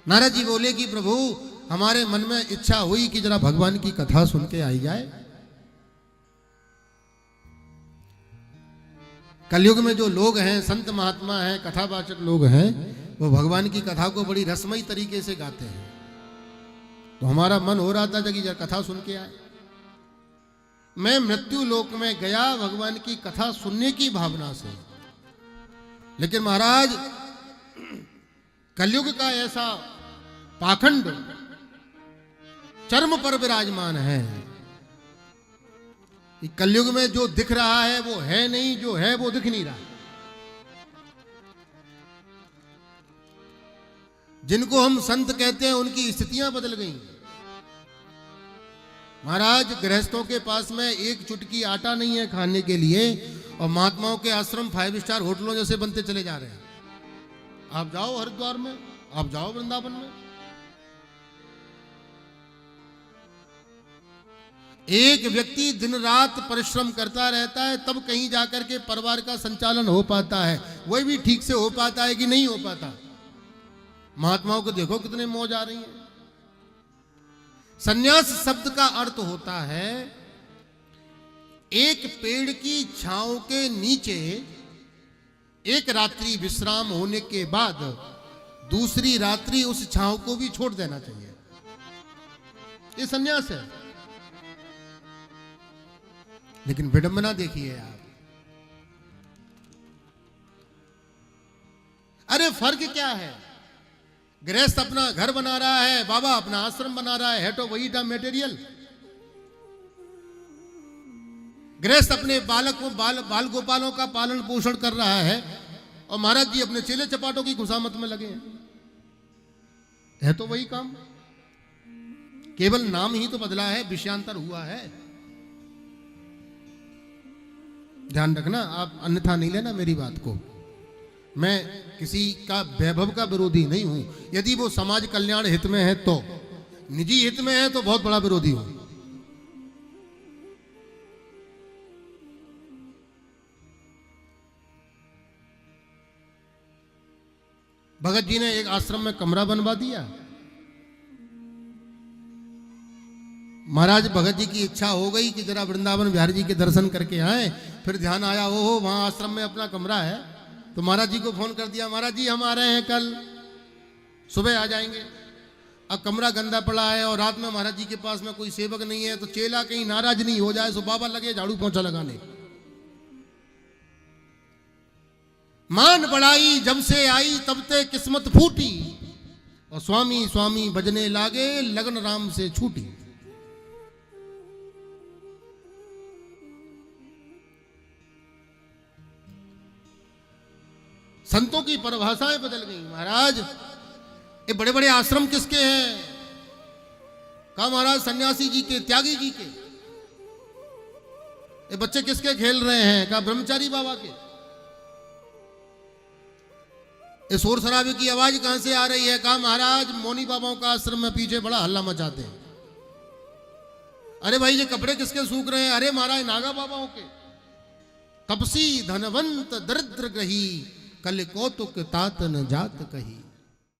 नारद जी बोले कि प्रभु हमारे मन में इच्छा हुई कि जरा भगवान की कथा सुन के आई जाए। कलयुग में जो लोग हैं, संत महात्मा हैं, कथावाचक लोग हैं, वो भगवान की कथा को बड़ी रसमयी तरीके से गाते हैं। तो हमारा मन हो रहा था कि जरा कथा सुन के आए। मैं मृत्यु लोक में गया भगवान की कथा सुनने की भावना से, लेकिन महाराज कलयुग का ऐसा पाखंड चरम पर विराजमान है कि कलयुग में जो दिख रहा है वो है नहीं, जो है वो दिख नहीं रहा। जिनको हम संत कहते हैं उनकी स्थितियां बदल गई। महाराज गृहस्थों के पास में एक चुटकी आटा नहीं है खाने के लिए, और महात्माओं के आश्रम 5 स्टार होटलों जैसे बनते चले जा रहे हैं। आप जाओ हरिद्वार में, आप जाओ वृंदावन में, एक व्यक्ति दिन रात परिश्रम करता रहता है, तब कहीं जाकर के परिवार का संचालन हो पाता है। वही भी ठीक से हो पाता है कि नहीं हो पाता। महात्माओं को देखो कितने मौज आ रही है। संन्यास शब्द का अर्थ होता है एक पेड़ की छांव के नीचे एक रात्रि विश्राम होने के बाद दूसरी रात्रि उस छांव को भी छोड़ देना चाहिए। ये संन्यास है। लेकिन विडंबना देखिए आप। अरे फर्क क्या है? गृहस्थ अपना घर बना रहा है, बाबा अपना आश्रम बना रहा है तो वही था मटेरियल। गृहस्थ अपने बाल गोपालों का पालन पोषण कर रहा है, और महाराज जी अपने चेले चपाटों की खुशामत में लगे हैं। है तो वही काम, केवल नाम ही तो बदला है, विषयांतर हुआ है। ध्यान रखना, आप अन्यथा नहीं लेना मेरी बात को। मैं किसी का वैभव का विरोधी नहीं हूं। यदि वो समाज कल्याण हित में है तो, निजी हित में है तो बहुत बड़ा विरोधी हूं। भगत जी ने एक आश्रम में कमरा बनवा दिया। महाराज भगत जी की इच्छा हो गई कि जरा वृंदावन बिहारी जी के दर्शन करके आए। फिर ध्यान आया, ओहो वहां आश्रम में अपना कमरा है। तो महाराज जी को फोन कर दिया, महाराज जी हम आ रहे हैं, कल सुबह आ जाएंगे। अब कमरा गंदा पड़ा है और रात में महाराज जी के पास में कोई सेवक नहीं है, तो चेला कहीं नाराज नहीं हो जाए, सो बाबा लगे झाड़ू पोंछा लगाने। मान बढ़ाई जब से आई तब ते किस्मत फूटी, और स्वामी स्वामी बजने लागे लगन राम से छूटी। संतों की परिभाषाएं बदल गई। महाराज ये बड़े बड़े आश्रम किसके हैं? कहा महाराज सन्यासी जी के, त्यागी जी के। ये बच्चे किसके खेल रहे हैं? कहा ब्रह्मचारी बाबा के। ये शोर शराबे की आवाज कहां से आ रही है? कहा महाराज मौनी बाबाओं का आश्रम में पीछे बड़ा हल्ला मचाते हैं। अरे भाई ये कपड़े किसके सूख रहे हैं? अरे महाराज नागा बाबाओं के। तपसी धनवंत दरिद्र ग्रही, कल कौतुक तात न जात कही।